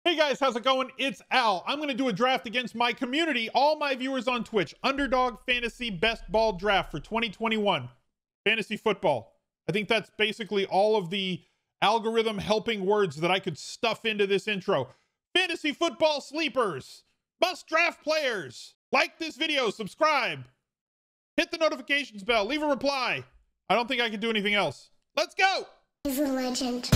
Hey guys, how's it going? It's Al. I'm going to do a draft against my community, all my viewers on Twitch. Underdog Fantasy Best Ball Draft for 2021. Fantasy football. I think that's basically all of the algorithm helping words that I could stuff into this intro. Fantasy football sleepers. Must draft players. Like this video, subscribe. Hit the notifications bell, leave a reply. I don't think I can do anything else. Let's go. He's a legend.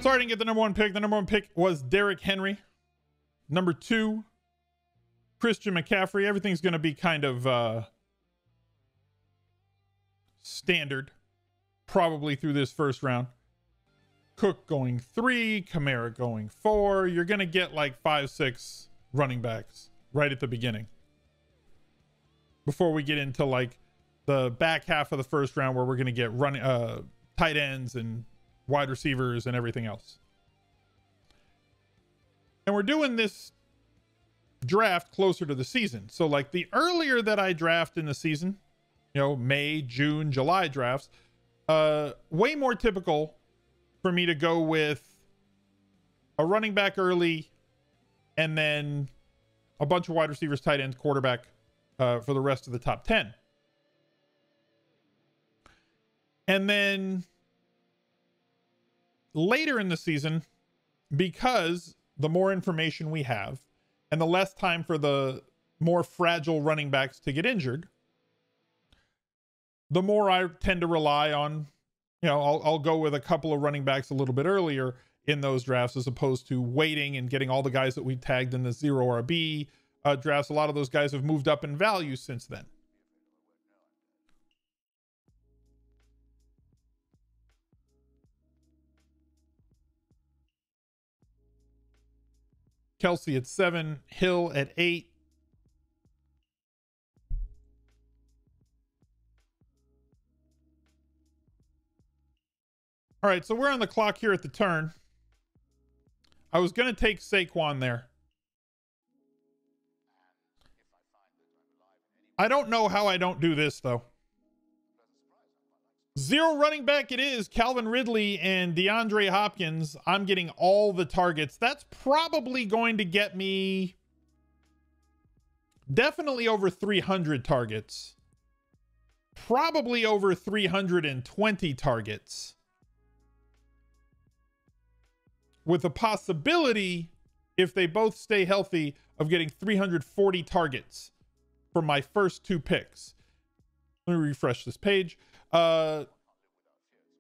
Sorry I didn't get the number one pick. The number one pick was Derrick Henry. Number two, Christian McCaffrey. Everything's going to be kind of standard, probably through this first round. Cook going 3, Kamara going 4. You're going to get like 5, 6 running backs right at the beginning. Before we get into like the back half of the first round where we're going to get running tight ends and wide receivers and everything else. And we're doing this draft closer to the season. So like the earlier that I draft in the season, you know, May, June, July drafts, way more typical for me to go with a running back early and then a bunch of wide receivers, tight ends, quarterback for the rest of the top 10. And then later in the season, because the more information we have and the less time for the more fragile running backs to get injured, the more I tend to rely on, you know, I'll go with a couple of running backs a little bit earlier in those drafts as opposed to waiting and getting all the guys that we tagged in the 0 RB drafts. A lot of those guys have moved up in value since then. Kelsey at 7, Hill at 8. All right, so we're on the clock here at the turn. I was going to take Saquon there. I don't know how I don't do this, though. 0 running back it is. Calvin Ridley and DeAndre Hopkins. I'm getting all the targets. That's probably going to get me definitely over 300 targets. Probably over 320 targets. With the possibility, if they both stay healthy, of getting 340 targets for my first 2 picks. Let me refresh this page.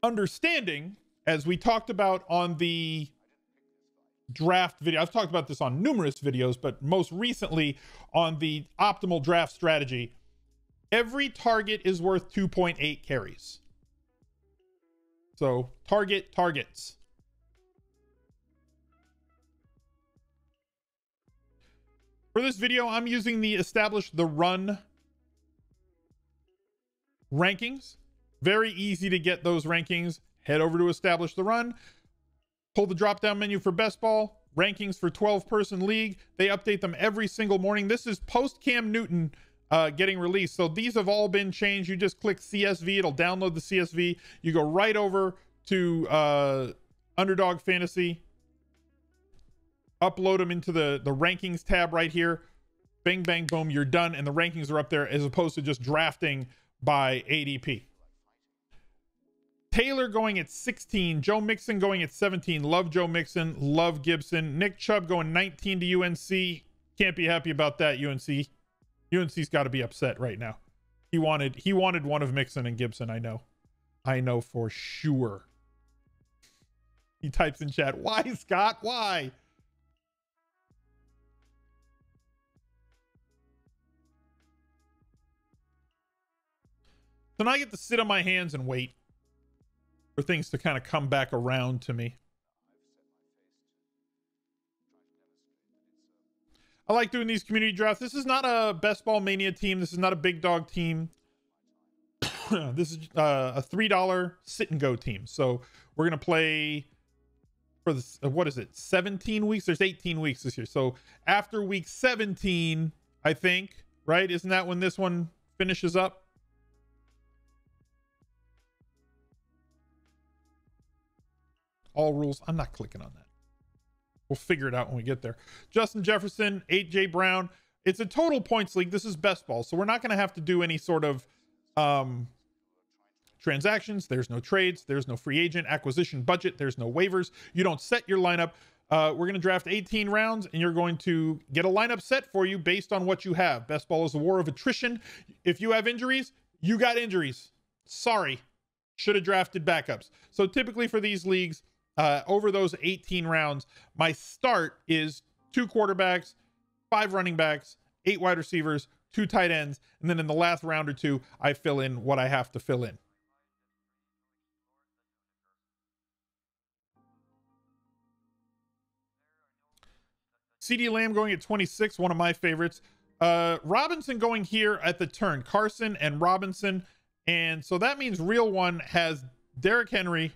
Understanding, as we talked about on the draft video, I've talked about this on numerous videos, but most recently on the optimal draft strategy, every target is worth 2.8 carries. So targets. For this video, I'm using the establish the run rankings. Very easy to get those rankings. Head over to establish the run, pull the drop down menu for best ball, rankings for 12-person league. They update them every single morning. This is post Cam Newton getting released. So these have all been changed. You just click CSV. It'll download the CSV. You go right over to Underdog Fantasy, upload them into the rankings tab right here. Bang, bang, boom, you're done. And the rankings are up there as opposed to just drafting by ADP. Taylor going at 16, Joe Mixon going at 17. Love Joe Mixon, love Gibson. Nick Chubb going 19 to UNC. Can't be happy about that, UNC. UNC's got to be upset right now. He wanted one of Mixon and Gibson, I know for sure. He types in chat, why, Scott? Why? So now I get to sit on my hands and wait for things to kind of come back around to me. I like doing these community drafts. This is not a best ball mania team. This is not a big dog team. This is a $3 sit and go team. So we're going to play for this. What is it? 17 weeks. There's 18 weeks this year. So after week 17, I think, right? Isn't that when this one finishes up? All rules. I'm not clicking on that. We'll figure it out when we get there. Justin Jefferson, 8J Brown. It's a total points league. This is best ball. So we're not going to have to do any sort of transactions. There's no trades. There's no free agent acquisition budget. There's no waivers. You don't set your lineup. We're going to draft 18 rounds, and you're going to get a lineup set for you based on what you have. Best ball is a war of attrition. If you have injuries, you got injuries. Sorry. Should have drafted backups. So typically for these leagues, over those 18 rounds, my start is 2 quarterbacks, 5 running backs, 8 wide receivers, 2 tight ends, and then in the last round or 2, I fill in what I have to fill in. CeeDee Lamb going at 26, one of my favorites. Robinson going here at the turn. Carson and Robinson. And so that means Real One has Derrick Henry,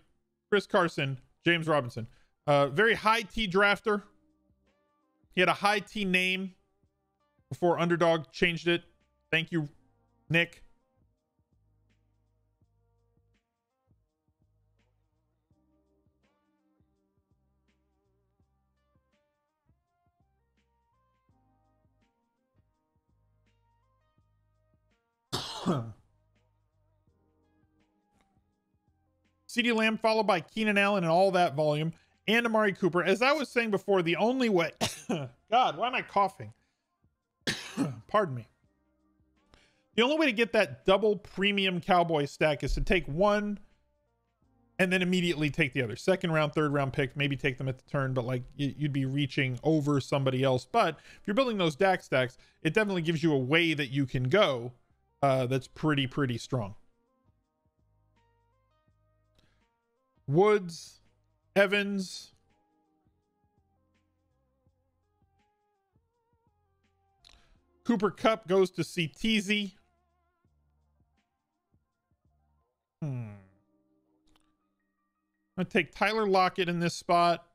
Chris Carson, James Robinson. Very high T drafter. He had a high T name before Underdog changed it. Thank you, Nick. CeeDee Lamb followed by Keenan Allen and all that volume, and Amari Cooper. As I was saying before, the only way God, why am I coughing? Pardon me. The only way to get that double premium Cowboy stack is to take one and then immediately take the other. Second round, third round pick, maybe take them at the turn, but like you'd be reaching over somebody else. But if you're building those DAC stacks, it definitely gives you a way that you can go that's pretty strong. Woods, Evans, Cooper Kupp goes to CTZ. I'm going to take Tyler Lockett in this spot.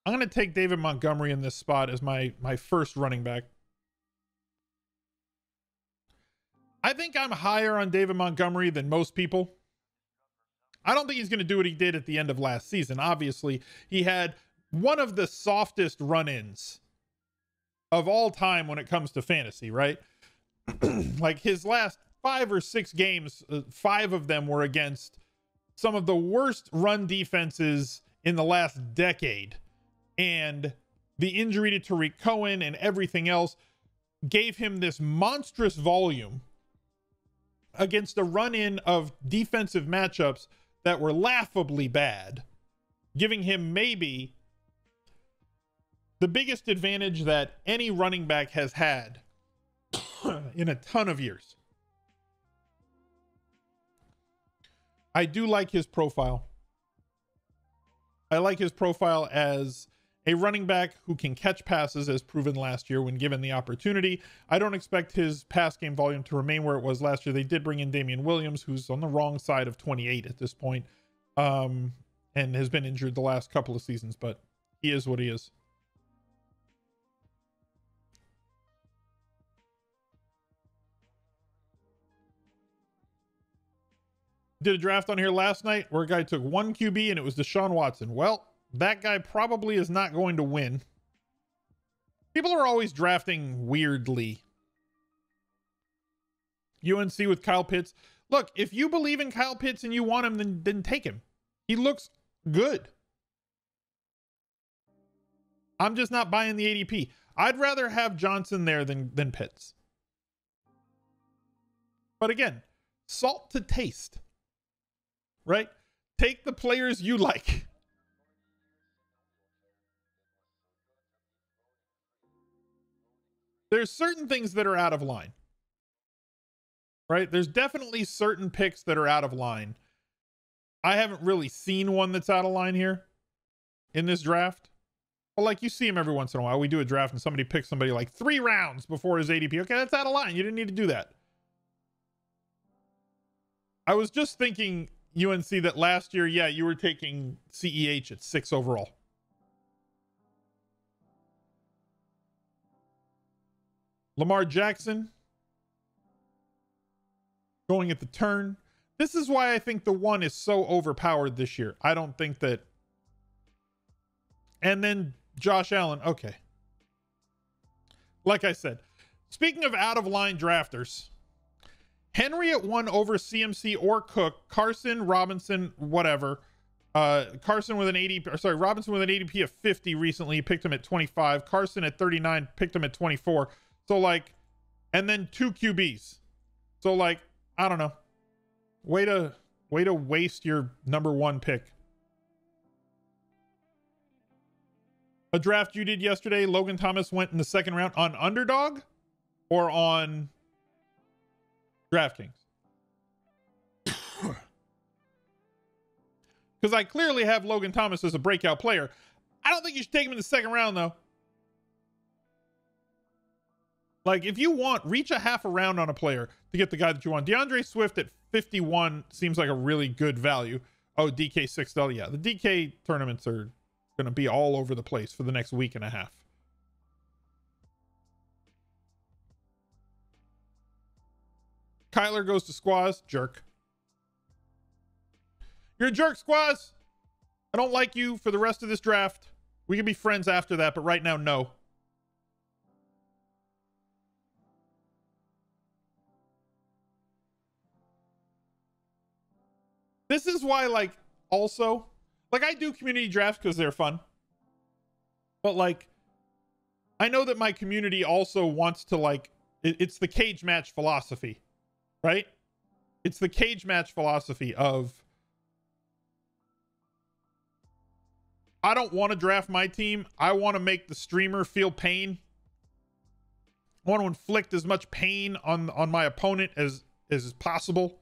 I'm going to take David Montgomery in this spot as my first running back. I think I'm higher on David Montgomery than most people. I don't think he's going to do what he did at the end of last season. Obviously, he had one of the softest run-ins of all time when it comes to fantasy, right? Like his last 5 or 6 games, 5 of them were against some of the worst run defenses in the last decade. And the injury to Tariq Cohen and everything else gave him this monstrous volume against a run-in of defensive matchups that were laughably bad, giving him maybe the biggest advantage that any running back has had in a ton of years. I do like his profile. I like his profile as a running back who can catch passes, as proven last year when given the opportunity. I don't expect his pass game volume to remain where it was last year. They did bring in Damian Williams, who's on the wrong side of 28 at this point, and has been injured the last couple of seasons, but he is what he is. Did a draft on here last night where a guy took 1 QB and it was Deshaun Watson. Well, that guy probably is not going to win. People are always drafting weirdly. UNC with Kyle Pitts. Look, if you believe in Kyle Pitts and you want him, then take him. He looks good. I'm just not buying the ADP. I'd rather have Johnson there than Pitts. But again, salt to taste. Right? Take the players you like. There's certain things that are out of line. Right? There's definitely certain picks that are out of line. I haven't really seen one that's out of line here in this draft. Well, like you see him every once in a while. We do a draft and somebody picks somebody like 3 rounds before his ADP. Okay, that's out of line. You didn't need to do that. I was just thinking, UNC, that last year, yeah, you were taking CEH at 6 overall. Lamar Jackson. going at the turn. This is why I think the 1 is so overpowered this year. I don't think that. And then Josh Allen. Okay. Like I said, speaking of out of line drafters, Henry at 1 over CMC or Cook, Carson, Robinson, whatever. Carson with an 80, or sorry, Robinson with an ADP of 50 recently. He picked him at 25. Carson at 39, picked him at 24. So like, and then 2 QBs. So like, I don't know. Way to waste your number 1 pick. A draft you did yesterday, Logan Thomas went in the 2nd round on Underdog or on DraftKings? Because I clearly have Logan Thomas as a breakout player. I don't think you should take him in the 2nd round, though. Like, if you want, reach a half a round on a player to get the guy that you want. DeAndre Swift at 51 seems like a really good value. Oh, DK $6. Yeah, the DK tournaments are going to be all over the place for the next week and a half. Kyler goes to Squaz. Jerk. You're a jerk, Squaz. I don't like you for the rest of this draft. We can be friends after that, but right now, no. This is why, like, also, like, I do community drafts because they're fun. But, like, I know that my community also wants to, like, it's the cage match philosophy, right? It's the cage match philosophy of, I don't want to draft my team. I want to make the streamer feel pain. I want to inflict as much pain on my opponent as possible.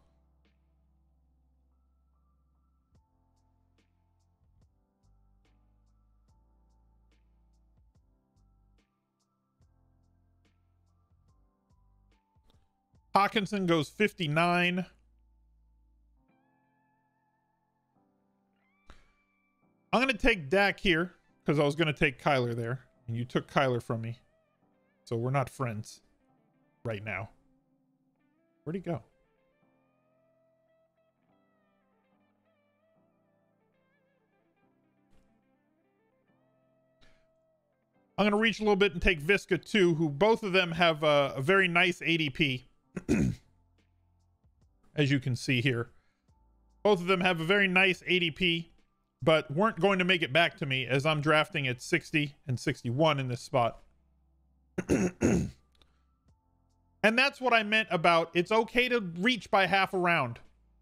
Hawkinson goes 59. I'm going to take Dak here because I was going to take Kyler there, and you took Kyler from me. So we're not friends right now. Where'd he go? I'm going to reach a little bit and take Visca too, who both of them have a very nice ADP. As you can see here. Both of them have a very nice ADP, but weren't going to make it back to me as I'm drafting at 60 and 61 in this spot. And that's what I meant about it's okay to reach by half a round.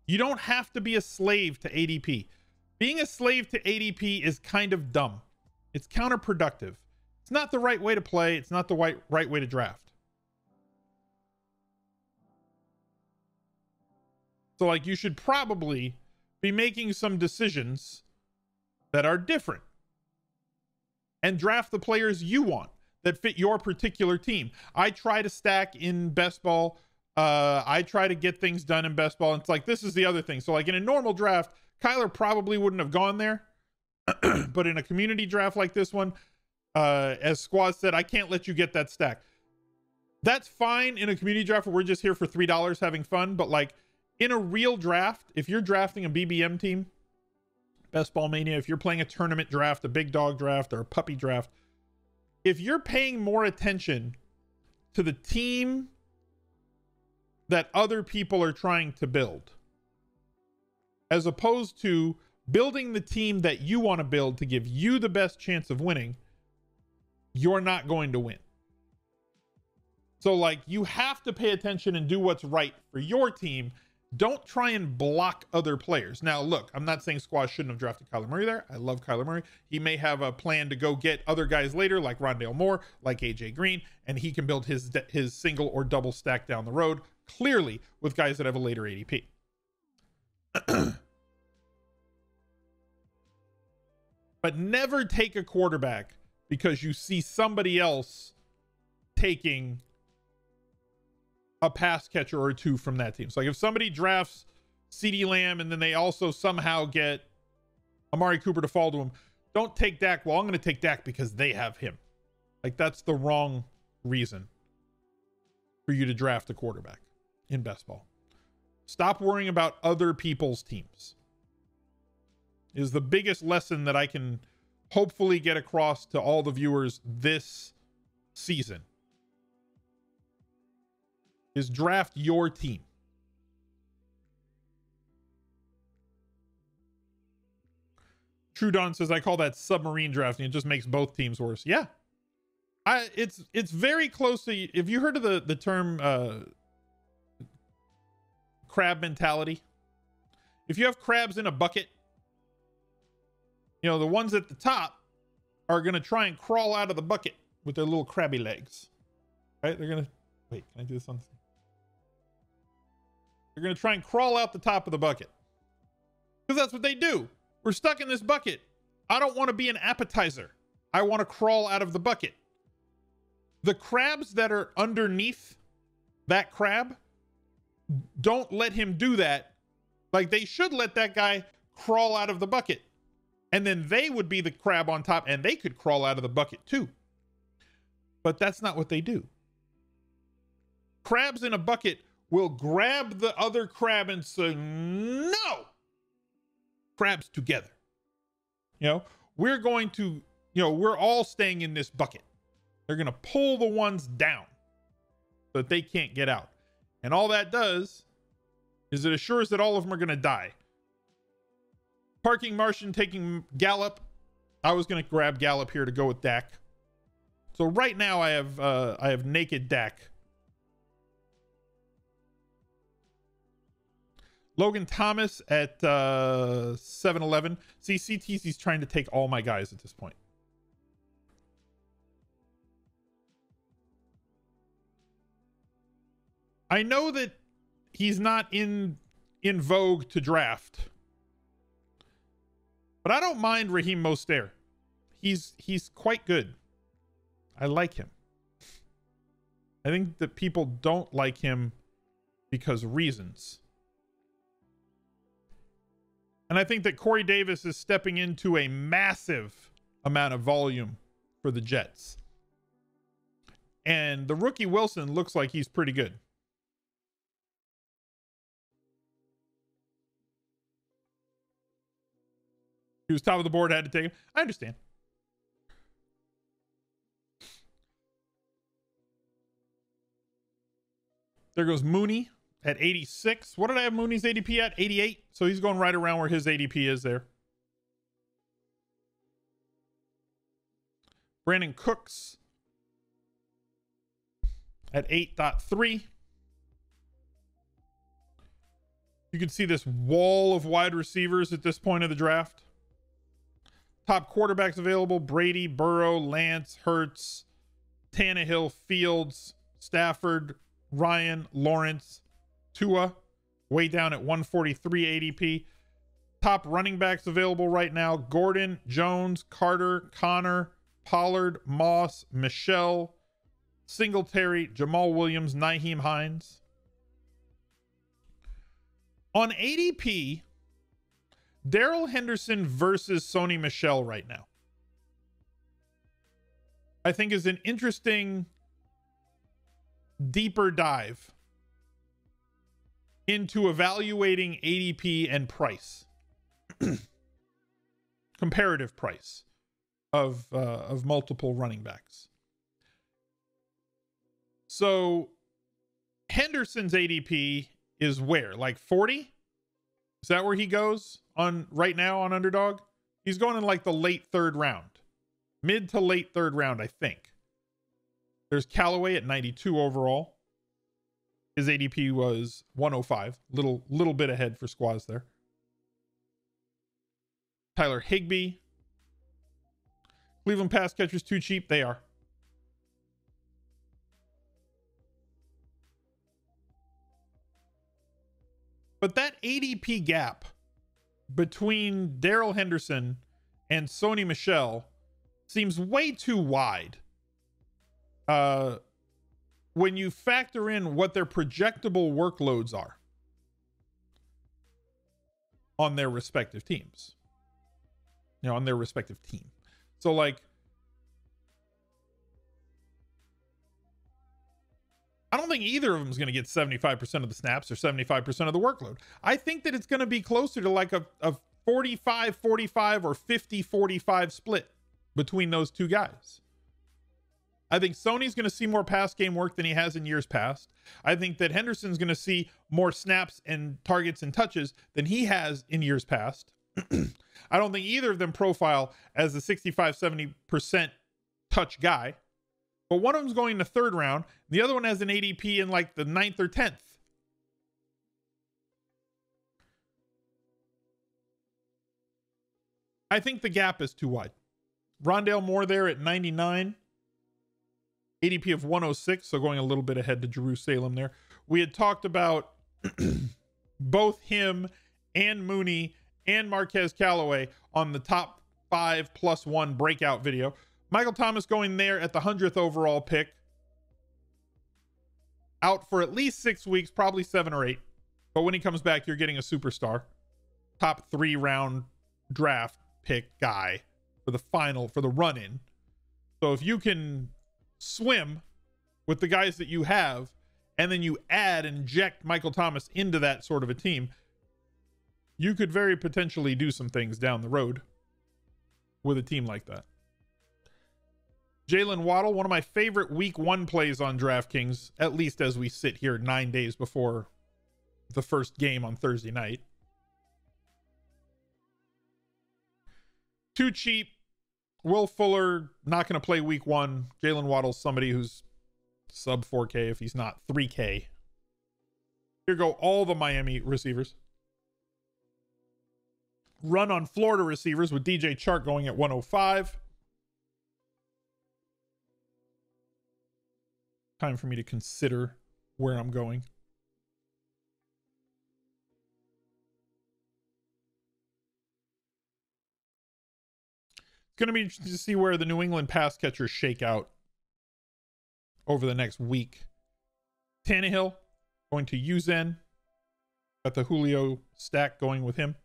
You don't have to be a slave to ADP. Being a slave to ADP is kind of dumb. It's counterproductive. It's not the right way to play. It's not the right way to draft. So, like, you should probably be making some decisions that are different and draft the players you want that fit your particular team. I try to stack in best ball. I try to get things done in best ball. And it's like, this is the other thing. So, like, in a normal draft, Kyler probably wouldn't have gone there. But in a community draft like this one, as Squaz said, I can't let you get that stack. That's fine in a community draft where we're just here for $3 having fun. But, like, in a real draft, if you're drafting a BBM team, Best Ball Mania, if you're playing a tournament draft, a big dog draft, or a puppy draft, if you're paying more attention to the team that other people are trying to build, as opposed to building the team that you want to build to give you the best chance of winning, you're not going to win. So, like, you have to pay attention and do what's right for your team. Don't try and block other players. Now, look, I'm not saying Squash shouldn't have drafted Kyler Murray there. I love Kyler Murray. He may have a plan to go get other guys later, like Rondale Moore, like AJ Green, and he can build his single or double stack down the road, clearly, with guys that have a later ADP. But never take a quarterback because you see somebody else taking a pass catcher or two from that team. So, like, if somebody drafts CeeDee Lamb and then they also somehow get Amari Cooper to fall to him, don't take Dak. Well, I'm going to take Dak because they have him. Like, that's the wrong reason for you to draft a quarterback in best ball. Stop worrying about other people's teams. Is the biggest lesson that I can hopefully get across to all the viewers this season. Is draft your team. Trudon says, I call that submarine drafting. It just makes both teams worse. Yeah. It's very close to, if you heard of the term crab mentality, if you have crabs in a bucket, you know, the ones at the top are going to try and crawl out of the bucket with their little crabby legs, right? They're going to, wait, can I do this on this? They're going to try and crawl out the top of the bucket because that's what they do. We're stuck in this bucket. I don't want to be an appetizer. I want to crawl out of the bucket. The crabs that are underneath that crab, don't let him do that. Like, they should let that guy crawl out of the bucket. And then they would be the crab on top and they could crawl out of the bucket too. But that's not what they do. Crabs in a bucket will grab the other crab and say, no! Crabs together. You know, we're going to, you know, we're all staying in this bucket. They're going to pull the ones down so that they can't get out. And all that does is it assures that all of them are going to die. Parking Martian taking Gallup. I was going to grab Gallup here to go with Dak. So right now I have naked Dak. Logan Thomas at 7-11. See, CTC's trying to take all my guys at this point. I know that he's not in vogue to draft, but I don't mind Raheem Mostert. He's quite good. I like him. I think that people don't like him because reasons. And I think that Corey Davis is stepping into a massive amount of volume for the Jets. And the rookie Wilson looks like he's pretty good. He was top of the board, had to take him. I understand. There goes Mooney at 86. What did I have Mooney's ADP at? 88. So he's going right around where his ADP is there. Brandon Cooks at 8.3. You can see this wall of wide receivers at this point of the draft. Top quarterbacks available: Brady, Burrow, Lance, Hurts, Tannehill, Fields, Stafford, Ryan, Lawrence, Tua, way down at 143 ADP. Top running backs available right now: Gordon, Jones, Carter, Connor, Pollard, Moss, Michelle, Singletary, Jamal Williams, Nyheim Hines. On ADP, Darrell Henderson versus Sony Michel right now, I think, is an interesting deeper dive into evaluating ADP and price, comparative price of multiple running backs. So Henderson's ADP is where, like 40? Is that where he goes on right now on Underdog? He's going in like the late third round, mid to late third round, I think. There's Callaway at 92 overall. His ADP was 105, little bit ahead for squads there. Tyler Higbee. Cleveland pass catchers too cheap. They are. But that ADP gap between Darrell Henderson and Sony Michel seems way too wide. When you factor in what their projectable workloads are on their respective teams, you know, on their respective team. So like, I don't think either of them is going to get 75% of the snaps or 75% of the workload. I think that it's going to be closer to like a 45-45 or 50-45 split between those two guys. I think Sony's going to see more pass game work than he has in years past. I think that Henderson's going to see more snaps and targets and touches than he has in years past. I don't think either of them profile as a 65-70% touch guy. But one of them's going in the 3rd round. The other one has an ADP in like the 9th or 10th. I think the gap is too wide. Rondale Moore there at 99. ADP of 106, so going a little bit ahead to Jerusalem there. We had talked about both him and Mooney and Marquez Callaway on the top 5+1 breakout video. Michael Thomas going there at the 100th overall pick. Out for at least 6 weeks, probably 7 or 8. But when he comes back, you're getting a superstar. Top 3 round draft pick guy for the run-in. So if you can swim with the guys that you have, and then you add and inject Michael Thomas into that sort of a team, you could very potentially do some things down the road with a team like that. Jalen Waddle, one of my favorite week 1 plays on DraftKings, at least as we sit here 9 days before the first game on Thursday night. Too cheap. Will Fuller, not going to play week 1. Jalen Waddle's somebody who's sub 4K if he's not 3K. Here go all the Miami receivers. Run on Florida receivers with DJ Chark going at 105. Time for me to consider where I'm going. It's going to be interesting to see where the New England pass catchers shake out over the next week. Tannehill going to Uzen. Got the Julio stack going with him.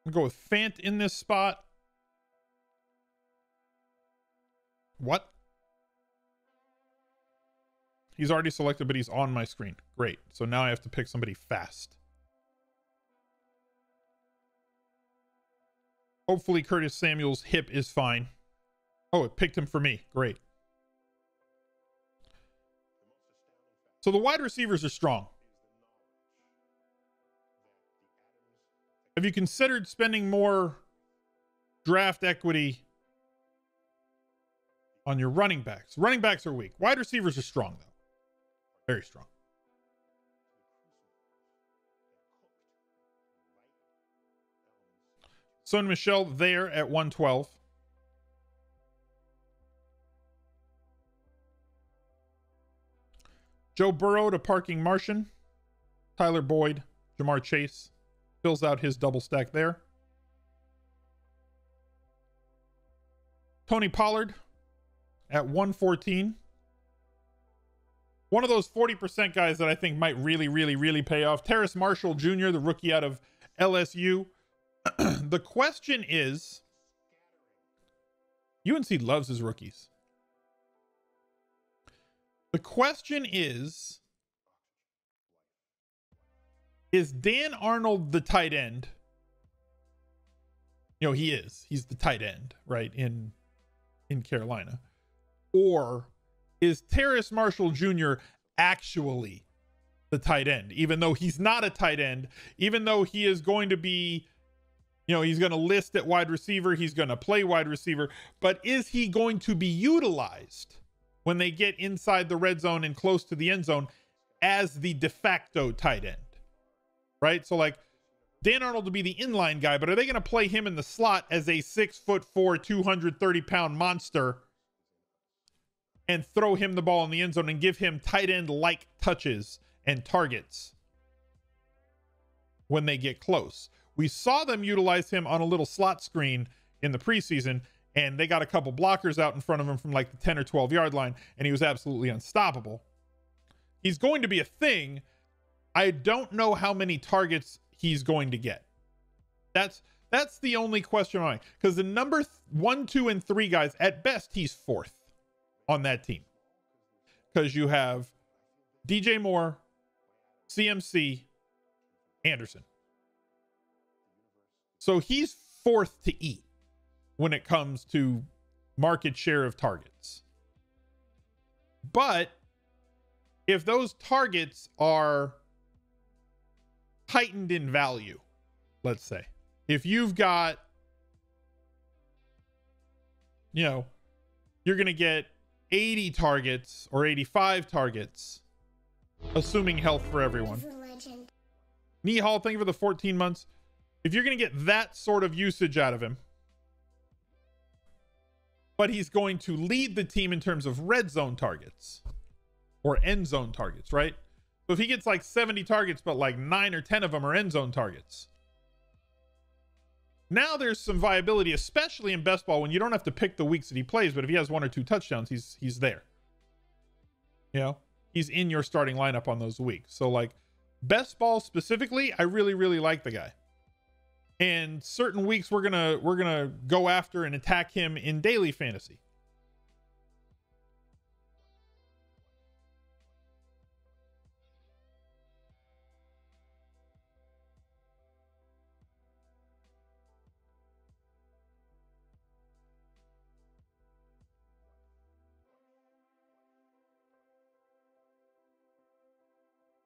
I'm going to go with Fant in this spot. What? He's already selected, but he's on my screen. Great. So now I have to pick somebody fast. Hopefully Curtis Samuel's hip is fine. Oh, it picked him for me. Great. So the wide receivers are strong. Have you considered spending more draft equity on your running backs? Running backs are weak. Wide receivers are strong, though. Very strong. Son Michel there at 112. Joe Burrow to Parking Martian. Tyler Boyd, Jamar Chase. Fills out his double stack there. Tony Pollard at 114. One of those 40% guys that I think might really pay off. Terrace Marshall Jr., the rookie out of LSU. The question is, UNC loves his rookies. The question is Dan Arnold the tight end? You know, he is. He's the tight end, right, in Carolina. Or is Terrace Marshall Jr. actually the tight end, even though he's not a tight end, even though he is going to be, you know, he's going to list at wide receiver, he's going to play wide receiver, but is he going to be utilized when they get inside the red zone and close to the end zone as the de facto tight end? Right? So like Dan Arnold will be the inline guy, but are they going to play him in the slot as a 6'4", 230-pound monster and throw him the ball in the end zone and give him tight end like touches and targets when they get close? We saw them utilize him on a little slot screen in the preseason, and they got a couple blockers out in front of him from like the 10 or 12 yard line, and he was absolutely unstoppable. He's going to be a thing. I don't know how many targets he's going to get. That's the only question on it, because the number 1, 2, and 3 guys, at best, he's 4th on that team, because you have DJ Moore, CMC, Anderson. So he's 4th to eat when it comes to market share of targets. But if those targets are heightened in value, let's say, if you've got, you know, you're going to get 80 targets or 85 targets, assuming health for everyone. Nihal, thank you for the 14 months. If you're going to get that sort of usage out of him, but he's going to lead the team in terms of red zone targets or end zone targets, right? So if he gets like 70 targets, but like 9 or 10 of them are end zone targets, now there's some viability, especially in best ball, when you don't have to pick the weeks that he plays, but if he has 1 or 2 touchdowns, he's there. You know, he's in your starting lineup on those weeks. So like best ball specifically, I really, really like the guy. And certain weeks we're gonna go after and attack him in daily fantasy.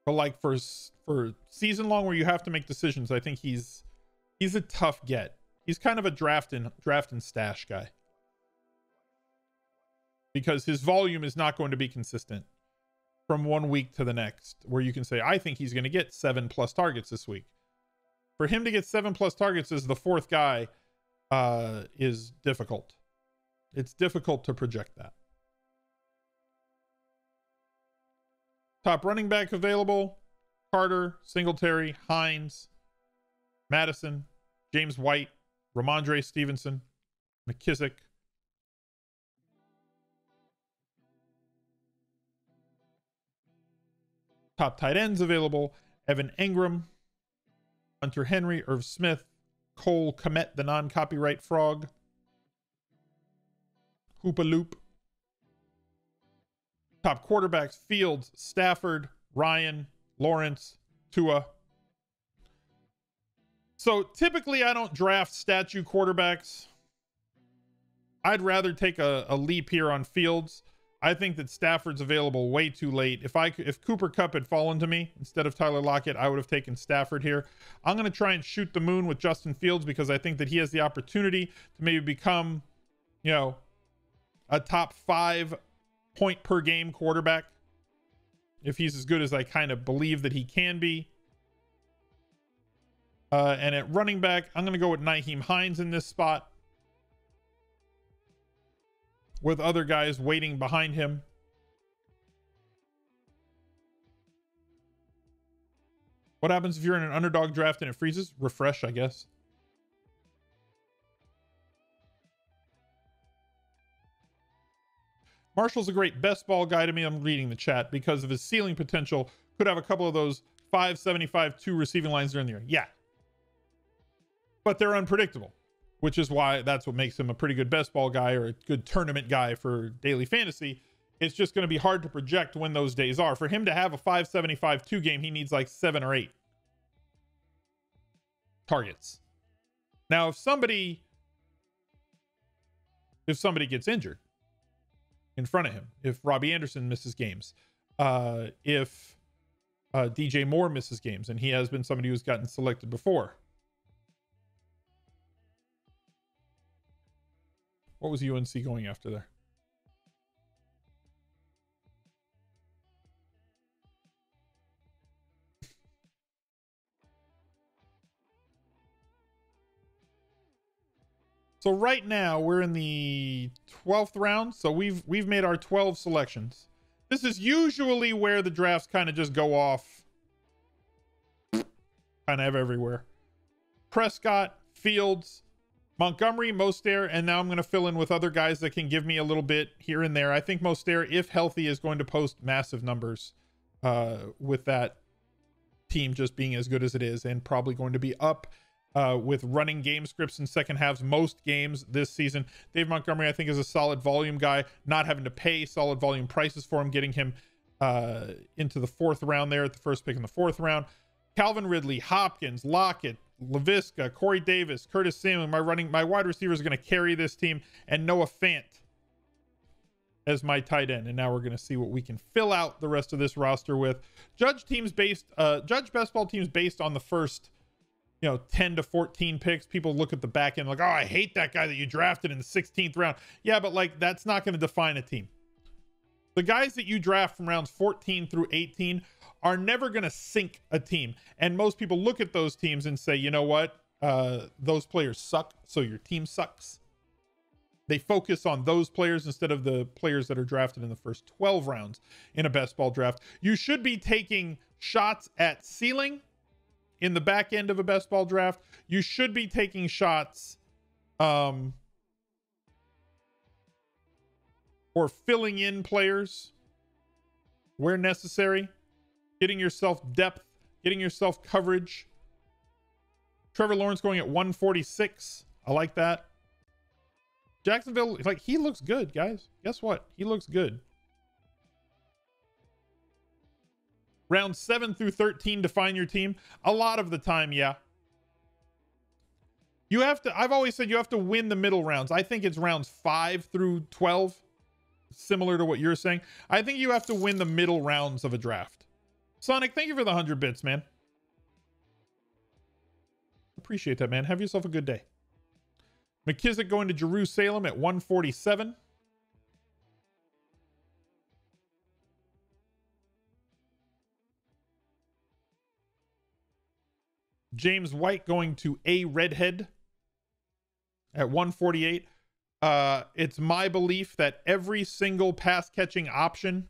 But like for season long where you have to make decisions, I think he's a tough get. He's kind of a draft and stash guy, because his volume is not going to be consistent from one week to the next, where you can say, I think he's going to get 7+ targets this week. For him to get 7+ targets as the 4th guy is difficult. It's difficult to project that. Top running back available: Carter, Singletary, Hines, Madison, James White, Ramondre Stevenson, McKissick. Top tight ends available: Evan Engram, Hunter Henry, Irv Smith, Cole Kmet, the non-copyright frog, Hoopa Loop. Top quarterbacks: Fields, Stafford, Ryan, Lawrence, Tua. So typically I don't draft statue quarterbacks. I'd rather take a leap here on Fields. I think that Stafford's available way too late. If Cooper Kupp had fallen to me instead of Tyler Lockett, I would have taken Stafford here. I'm going to try and shoot the moon with Justin Fields, because I think that he has the opportunity to maybe become, you know, a top 5 point per game quarterback, if he's as good as I kind of believe that he can be. And at running back, I'm going to go with Nyheim Hines in this spot, with other guys waiting behind him. What happens if you're in an underdog draft and it freezes? Refresh, I guess. Marshall's a great best ball guy to me. I'm reading the chat, because of his ceiling potential. Could have a couple of those 575 2 receiving lines during the year. Yeah. But they're unpredictable, which is why that's what makes him a pretty good best ball guy, or a good tournament guy for daily fantasy. It's just going to be hard to project when those days are. For him to have a 575 2 game, he needs like 7 or 8 targets. Now, if somebody gets injured in front of him, if Robbie Anderson misses games, if DJ Moore misses games, and he has been somebody who's gotten selected before. What was UNC going after there? So right now we're in the 12th round. So we've made our 12 selections. This is usually where the drafts kind of just go off kind of everywhere. Prescott, Fields, Montgomery, Mostert, and now I'm going to fill in with other guys that can give me a little bit here and there. I think Mostert, if healthy, is going to post massive numbers with that team just being as good as it is, and probably going to be up with running game scripts in second halves most games this season. Dave Montgomery, I think, is a solid volume guy, not having to pay solid volume prices for him, getting him into the 4th round there at the first pick in the 4th round. Calvin Ridley, Hopkins, Lockett, LaVisca, Corey Davis, Curtis Samuel, my wide receivers are going to carry this team, and Noah Fant as my tight end. And now we're going to see what we can fill out the rest of this roster with. Judge best ball teams based on the first 10 to 14 picks. People look at the back end like, oh, I hate that guy that you drafted in the 16th round. Yeah, but like, that's not going to define a team. The guys that you draft from rounds 14 through 18 are never going to sink a team. And most people look at those teams and say, you know what? Those players suck, so your team sucks. They focus on those players instead of the players that are drafted in the first 12 rounds in a best ball draft. You should be taking shots at ceiling in the back end of a best ball draft. You should be taking shots or filling in players where necessary, getting yourself depth, getting yourself coverage. Trevor Lawrence going at 146. I like that. Jacksonville, like, he looks good, guys. Guess what? He looks good. Round 7 through 13 define your team. A lot of the time, yeah. You have to, I've always said you have to win the middle rounds. I think it's rounds 5 through 12. Similar to what you're saying. I think you have to win the middle rounds of a draft. Sonic, thank you for the 100 bits, man. Appreciate that, man. Have yourself a good day. McKissick going to Jerusalem at 147. James White going to A Redhead at 148. It's my belief that every single pass catching option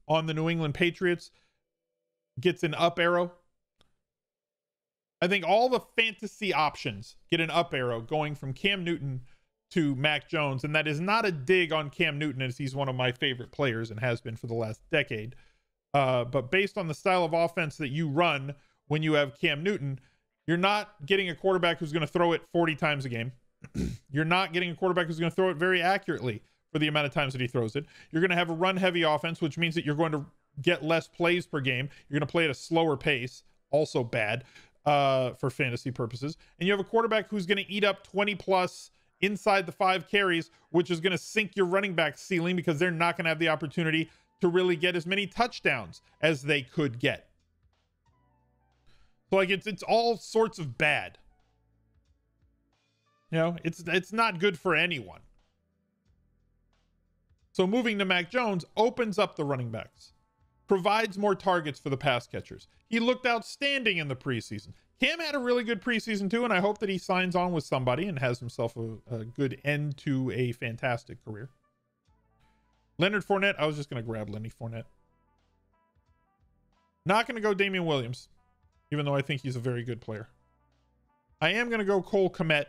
on the New England Patriots gets an up arrow. I think all the fantasy options get an up arrow going from Cam Newton to Mack Jones. And that is not a dig on Cam Newton, as he's one of my favorite players and has been for the last decade. But based on the style of offense that you run when you have Cam Newton, you're not getting a quarterback who's going to throw it 40 times a game. You're not getting a quarterback who's going to throw it very accurately for the amount of times that he throws it. You're going to have a run-heavy offense, which means that you're going to get less plays per game. You're going to play at a slower pace, also bad for fantasy purposes. And you have a quarterback who's going to eat up 20+ inside the 5 carries, which is going to sink your running back ceiling because they're not going to have the opportunity to really get as many touchdowns as they could get. So like it's all sorts of bad. You know, it's not good for anyone. So moving to Mack Jones opens up the running backs, provides more targets for the pass catchers. He looked outstanding in the preseason. Cam had a really good preseason too, and I hope that he signs on with somebody and has himself a good end to a fantastic career. Leonard Fournette, I was just going to grab Lenny Fournette. Not going to go Damian Williams, even though I think he's a very good player. I am going to go Cole Kmet.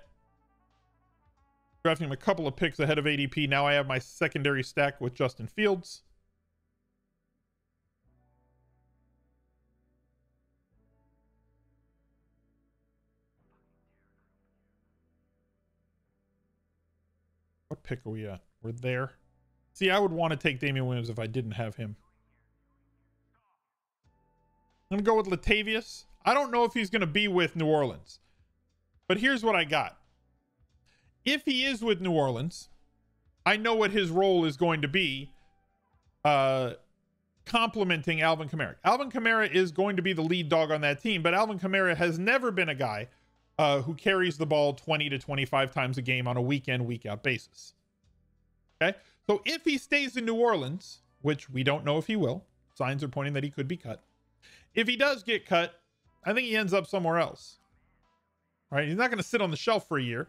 Drafting him a couple of picks ahead of ADP. Now I have my secondary stack with Justin Fields. What pick are we at? We're there. See, I would want to take Damian Williams if I didn't have him. I'm going to go with Latavius. I don't know if he's going to be with New Orleans. But here's what I got. If he is with New Orleans, I know what his role is going to be complementing Alvin Kamara. Alvin Kamara is going to be the lead dog on that team, but Alvin Kamara has never been a guy who carries the ball 20 to 25 times a game on a week-in, week-out basis. Okay? So if he stays in New Orleans, which we don't know if he will, signs are pointing that he could be cut. If he does get cut, I think he ends up somewhere else. All right? He's not going to sit on the shelf for a year.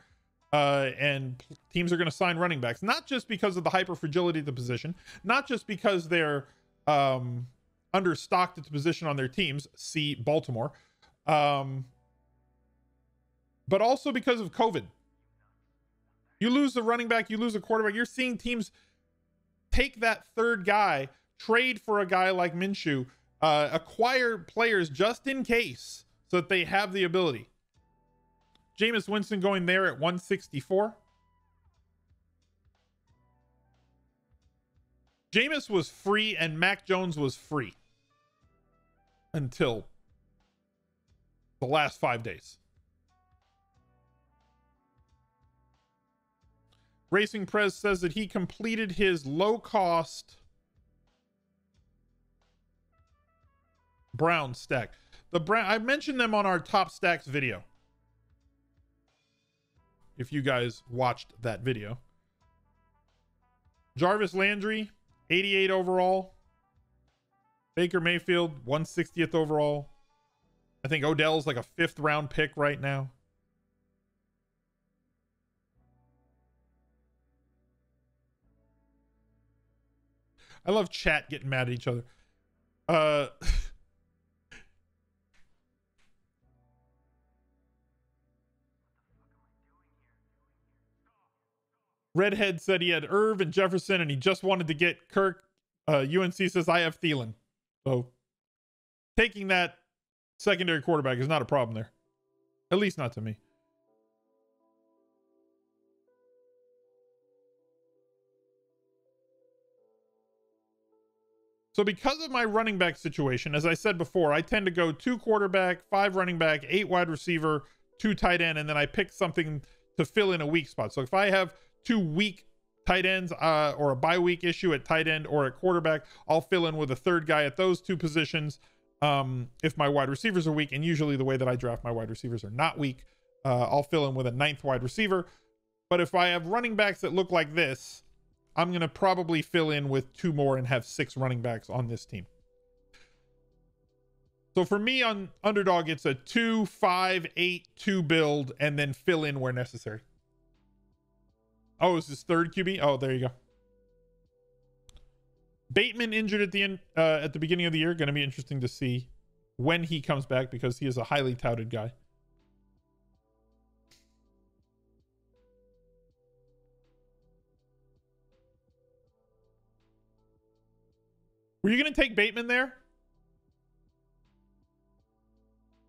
And teams are going to sign running backs, not just because of the hyper fragility of the position, not just because they're understocked at the position on their teams, see Baltimore, but also because of COVID. You lose the running back, you lose a quarterback. You're seeing teams take that third guy, trade for a guy like Minshew, Acquire players just in case so that they have the ability. Jameis Winston going there at 164. Jameis was free and Mack Jones was free until the last 5 days. Racing Prez says that he completed his low-cost Brown stack. I mentioned them on our top stacks video. If you guys watched that video. Jarvis Landry, 88 overall. Baker Mayfield, 160th overall. I think Odell's like a 5th round pick right now. I love chat getting mad at each other. Redhead said he had Irv and Jefferson and he just wanted to get Kirk. UNC says I have Thielen. So taking that secondary quarterback is not a problem there. At least not to me. So because of my running back situation, as I said before, I tend to go 2 quarterback, 5 running back, 8 wide receiver, 2 tight end, and then I pick something to fill in a weak spot. So if I have 2 weak tight ends or a bye week issue at tight end or at quarterback, I'll fill in with a 3rd guy at those 2 positions. If my wide receivers are weak, and usually the way that I draft my wide receivers are not weak, I'll fill in with a 9th wide receiver. But if I have running backs that look like this, I'm going to probably fill in with 2 more and have 6 running backs on this team. So for me on Underdog, it's a 2, 5, 8, 2 build and then fill in where necessary. Oh, is this 3rd QB? Oh, there you go. Bateman injured at the end, at the beginning of the year. Going to be interesting to see when he comes back because he is a highly touted guy. Were you going to take Bateman there?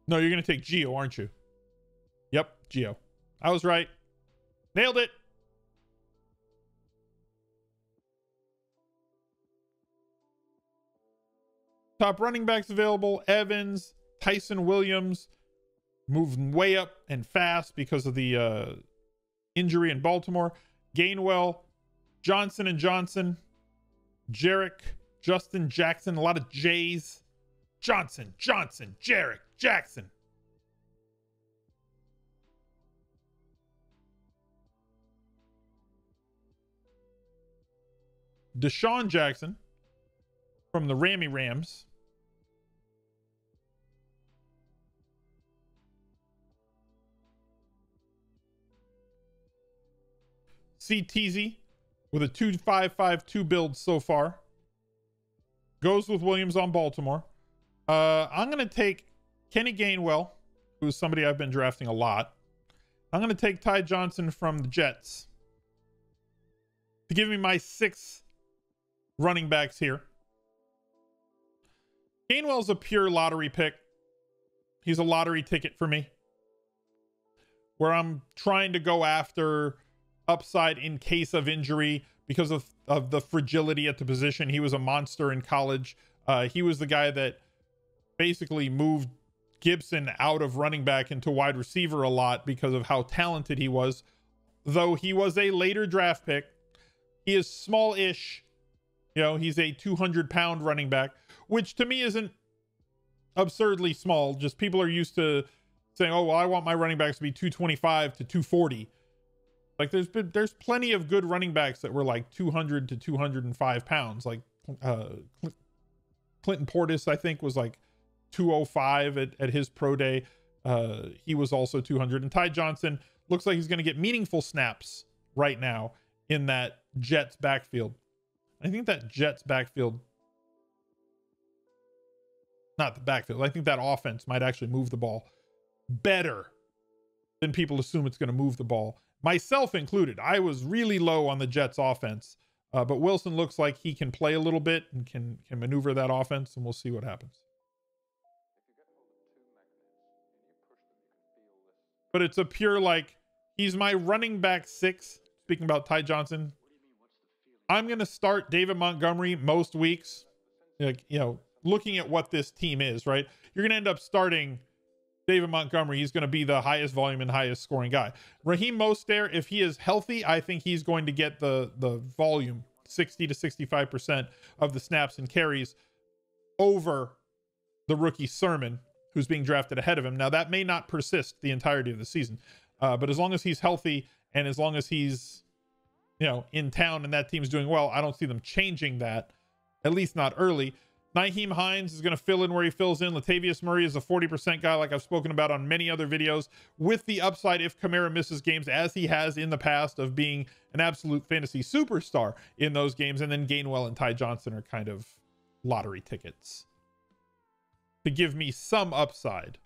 No, you're going to take Gio, aren't you? Yep, Gio. I was right. Nailed it. Top running backs available. Evans, Tyson Williams, moving way up and fast because of the injury in Baltimore. Gainwell, Johnson & Johnson, Jarek, Justin Jackson, a lot of J's. Johnson, Jarek, Jackson. Deshaun Jackson from the Rams. CTZ with a 2.552 build so far. Goes with Williams on Baltimore. I'm going to take Kenny Gainwell, who's somebody I've been drafting a lot. I'm going to take Ty Johnson from the Jets to give me my 6 running backs here. Gainwell's a pure lottery pick. He's a lottery ticket for me, where I'm trying to go after upside in case of injury because of the fragility at the position. He was a monster in college. He was the guy that basically moved Gibson out of running back into wide receiver a lot because of how talented he was. Though he was a later draft pick, he is small-ish. You know, he's a 200-pound running back, which to me isn't absurdly small. Just people are used to saying, oh, well, I want my running backs to be 225 to 240. Like there's plenty of good running backs that were like 200 to 205 pounds. Like Clinton Portis, I think, was like 205 at his pro day. He was also 200. And Ty Johnson looks like he's going to get meaningful snaps right now in that Jets backfield. I think that Jets backfield, not the backfield, I think that offense might actually move the ball better than people assume it's going to move the ball. Myself included. I was really low on the Jets offense But Wilson looks like he can play a little bit and can maneuver that offense, and we'll see what happens. But it's a pure, like, he's my running back 6. Speaking about Ty Johnson, I'm going to start David Montgomery most weeks. Like, you know, looking at what this team is, right? You're going to end up starting David Montgomery. He's going to be the highest volume and highest scoring guy. Raheem Mostert, if he is healthy, I think he's going to get the volume, 60 to 65% of the snaps and carries over the rookie Sermon, who's being drafted ahead of him. Now, that may not persist the entirety of the season, but as long as he's healthy and as long as he's, you know, in town and that team's doing well, I don't see them changing that, at least not early. Nyheim Hines is going to fill in where he fills in. Latavius Murray is a 40% guy, like I've spoken about on many other videos, with the upside if Kamara misses games, as he has in the past, of being an absolute fantasy superstar in those games. And then Gainwell and Ty Johnson are kind of lottery tickets to give me some upside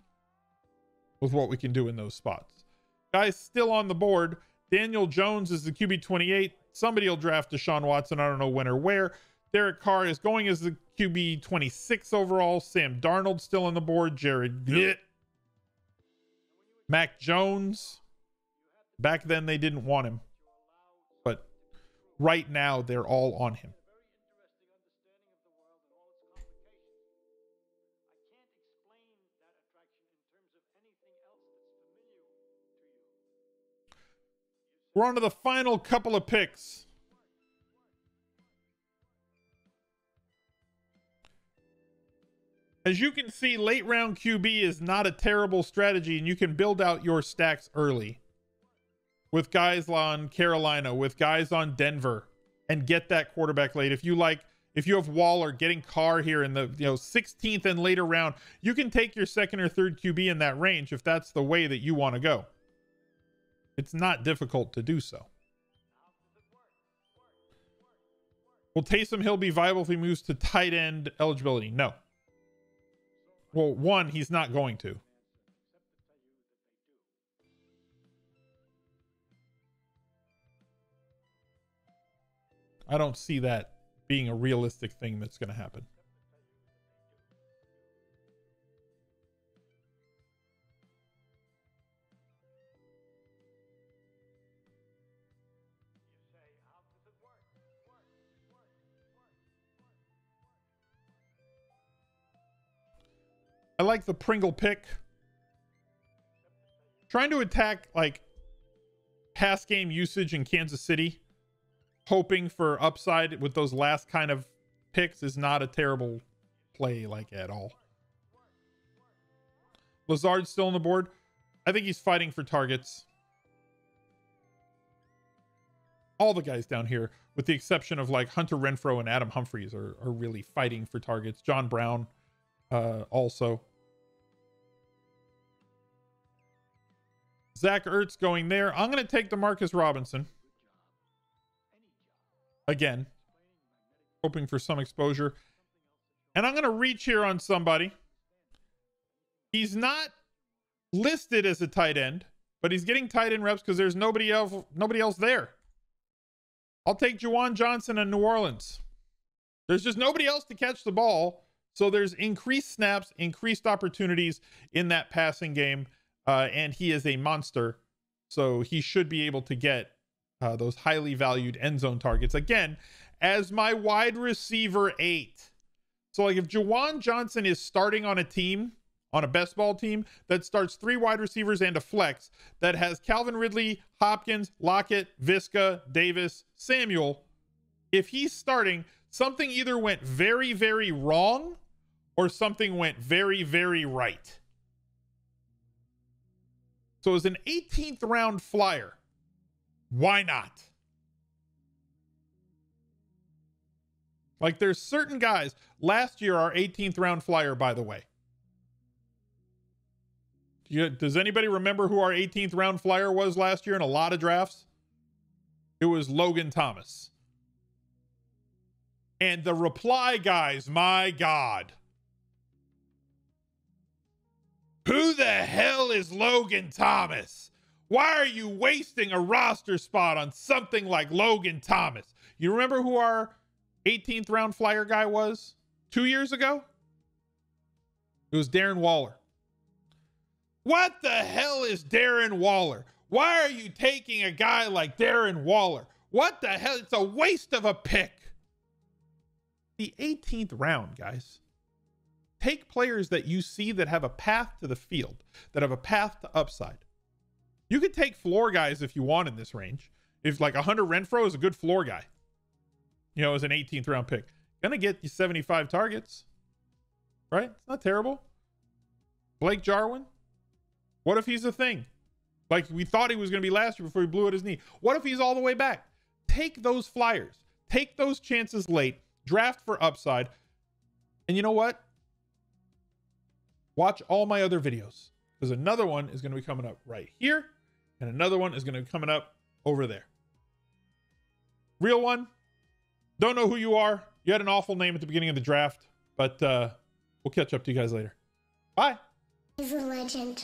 with what we can do in those spots. Guys still on the board. Daniel Jones is the QB 28. Somebody will draft Deshaun Watson. I don't know when or where. Derek Carr is going as the QB 26 overall. Sam Darnold still on the board. Jared Goff. Mack Jones. Back then they didn't want him, but right now they're all on him. We're on to the final couple of picks. As you can see, late round QB is not a terrible strategy, and you can build out your stacks early with guys on Carolina, with guys on Denver, and get that quarterback late. If you have Waller, getting Carr here in the 16th and later round, you can take your second or third QB in that range if that's the way that you want to go. It's not difficult to do so. Will Taysom Hill be viable if he moves to tight end eligibility? No. Well, one, he's not going to. I don't see that being a realistic thing that's going to happen. I like the Pringle pick. Trying to attack like pass game usage in Kansas City, hoping for upside with those last kind of picks, is not a terrible play, like, at all. Lazard's still on the board. I think he's fighting for targets. All the guys down here, with the exception of like Hunter Renfrow and Adam Humphries, are really fighting for targets. John Brown also. Zach Ertz going there. I'm going to take DeMarcus Robinson. Again, hoping for some exposure. And I'm going to reach here on somebody. He's not listed as a tight end, but he's getting tight end reps because there's nobody else there. I'll take Juwan Johnson in New Orleans. There's just nobody else to catch the ball. So there's increased snaps, increased opportunities in that passing game. And he is a monster. So he should be able to get those highly valued end zone targets. Again, as my wide receiver 8. So like if Juwan Johnson is starting on a team, on a best ball team, that starts 3 wide receivers and a flex, that has Calvin Ridley, Hopkins, Lockett, Visca, Davis, Samuel, if he's starting, something either went very, very wrong or something went very, very right. So as an 18th round flyer, why not? Like, there's certain guys. Last year, our 18th round flyer, by the way. Does anybody remember who our 18th round flyer was last year in a lot of drafts? It was Logan Thomas. And the reply, guys, my God. Who the hell is Logan Thomas? Why are you wasting a roster spot on something like Logan Thomas? You remember who our 18th round flyer guy was 2 years ago? It was Darren Waller. What the hell is Darren Waller? Why are you taking a guy like Darren Waller? What the hell? It's a waste of a pick. The 18th round, guys. Take players that you see that have a path to the field, that have a path to upside. You could take floor guys if you want in this range. If like Hunter Renfrow is a good floor guy, you know, as an 18th round pick, gonna get you 75 targets, right? It's not terrible. Blake Jarwin, what if he's a thing? Like we thought he was going to be last year before he blew out his knee. What if he's all the way back? Take those flyers. Take those chances late. Draft for upside. And you know what? Watch all my other videos, because another one is going to be coming up right here, and another one is going to be coming up over there. Real one. Don't know who you are. You had an awful name at the beginning of the draft, but we'll catch up to you guys later. Bye. He's a legend.